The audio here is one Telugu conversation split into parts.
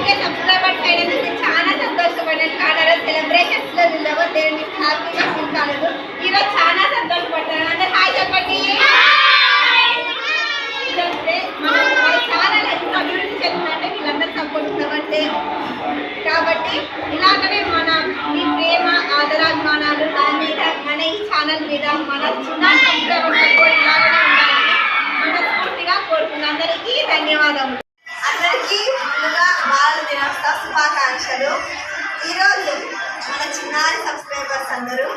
11K సబ్స్క్రైబర్స్ అయినందుకు చాలా సంతోషపడ్డాను. కారణాలు సెలబ్రేషన్స్లో ఉండవు, దేవుడిని హ్యాపీగా ఫీల్ కాలేదు. ఈరోజు చాలా సంతోషపడ్డాను. అంటే హాయ్ చెప్పండి. మన ఛానల్ ఎంత అభివృద్ధి చెందుతుందంటే వీళ్ళందరూ సపోర్ట్ ఉన్నామంటే. కాబట్టి ఇలాగనే మీ ప్రేమ ఆదరాభిమానాలు నా మీద, మన ఈ ఛానల్ మీద, మన చిన్న సబ్స్క్రైబర్స్ సపోర్ట్ ఇలాగనే ఉండాలని మనస్ఫూర్తిగా కోరుకున్నాను. అందరికీ ధన్యవాదములు. అందరికీ ముందుగా బాల దినోత్సవ శుభాకాంక్షలు. ఈరోజు మన చిన్నారి సబ్స్క్రైబర్స్ అందరూ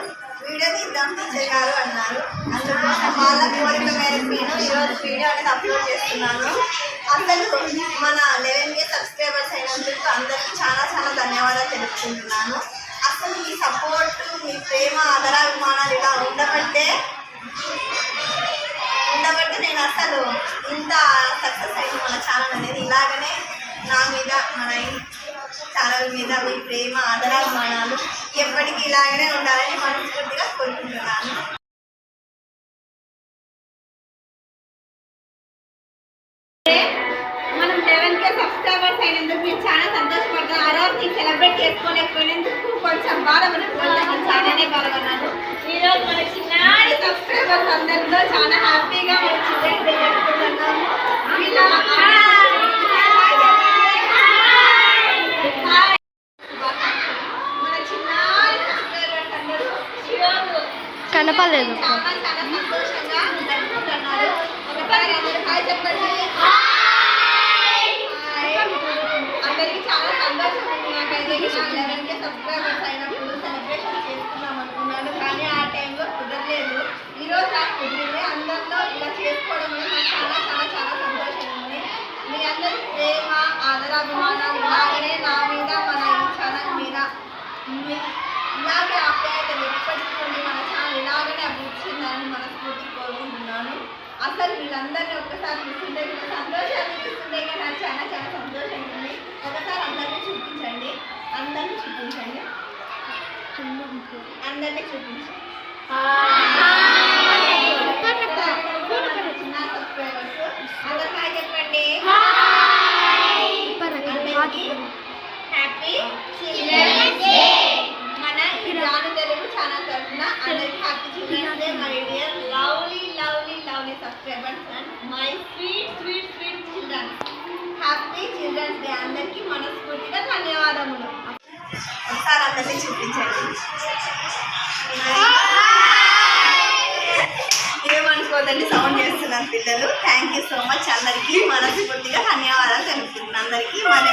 వీడియో తీద్దాం టీచర్ గారు అన్నారు. అందుకోసం వాళ్ళ కోరిక మేరకు నేను ఈరోజు వీడియో అనేది అప్లోడ్ చేస్తున్నాను. అందరూ మన 11K సబ్స్క్రైబర్స్ అయినందుకు అందరికీ చాలా చాలా ధన్యవాదాలు తెలుపుకుంటున్నాను. అసలు మీ సపోర్టు, మీ ప్రేమ ఆదరాభిమానాలు ఇలా ఉండబట్టే నేను అసలు ఇంత సక్సెస్ అయింది. మన ఛానల్ అనేది ఇలాగనే నా మీద, మన ఛానల్ మీద మీ ప్రేమ ఆదరాభిమానాలు ఎప్పటికీ ఇలాగనే ఉండాలని మనస్ఫూర్తిగా కోరుకుంటున్నాను. మనం 11K సబ్స్క్రైబర్స్ అయినందుకు మీరు చాలా సంతోషపడతాను. ఆ రోజు నేను సెలబ్రేట్ చేసుకోలేకపోయినందుకు కొంచెం బాధపడుతున్నాను. చాలానే బాధపడ్డాను. ఈరోజు మన చిన్నారి సబ్స్క్రైబర్స్ అందరితో చాలా హ్యాపీగా మనం చిల్డ్రన్స్ డే జరుపుకుంటున్నాము. మన చిన్నారి సబ్స్క్రైబర్స్ అందరూ కనపలేదు, చాలా చాలా సంతోషంగా జరుపుకుంటున్నారు. ఒకసారి అందరూ హాయ్ చెప్పండి. అందరికీ చాలా సంతోషం ఉంది. నాకైతే 11K సబ్స్క్రైబర్స్ అయినప్పుడు సెలబ్రేషన్ చేసుకుందాం అనుకున్నాను, కానీ ఆ టైంలో కుదరలేదు. ఈరోజు నాకు కుదిరింది. అందరిలో ఇలా చేసుకోవడం వల్ల నాకు చాలా చాలా చాలా సంతోషం ఉంది. మీ అందరి ప్రేమ ఆదరాభిమానాలు ఇలాగనే నా మీద, మన ఈ ఛానల్ మీద ఇలాగే ఆప్యాయతలు ఎప్పటికీ ఉండి మన ఛానల్ ఇలాగనే అభివృద్ధి చెందాలని మనస్ఫూర్తి కోరుకుంటున్నాను. అసలు వీళ్ళందరినీ ఒక్కసారి చూస్తుంటే వీళ్ళ సంతోషాన్ని చూస్తుంటే నాకు చాలా చాలా సంతోషంగా ఉంది. ఒకసారి అందరినీ చూపించండి, అందరినీ చూపించండి, అందరినీ చూపించండి. చిన్న సబ్స్క్రైబర్స్ అందరు హాయ్ చెప్పండి. Happy children's day. మన జాను తెలుగు ఛానల్ తరఫున అందరికీ happy children's day. My dear lovely lovely lovely subscribers and my sweet sweet sweet children's, happy children's day. అందరికీ మనస్ఫూర్తిగా ధన్యవాదములు. ఒకసారి అందరినీ చూపించండి. ఏమనుకోదండి, సౌండ్ చేస్తున్నారు పిల్లలు. Thank you so much. అందరికీ మనస్ఫూర్తిగా ధన్యవాదాలు తెలుపుతున్నాను. అందరికీ మన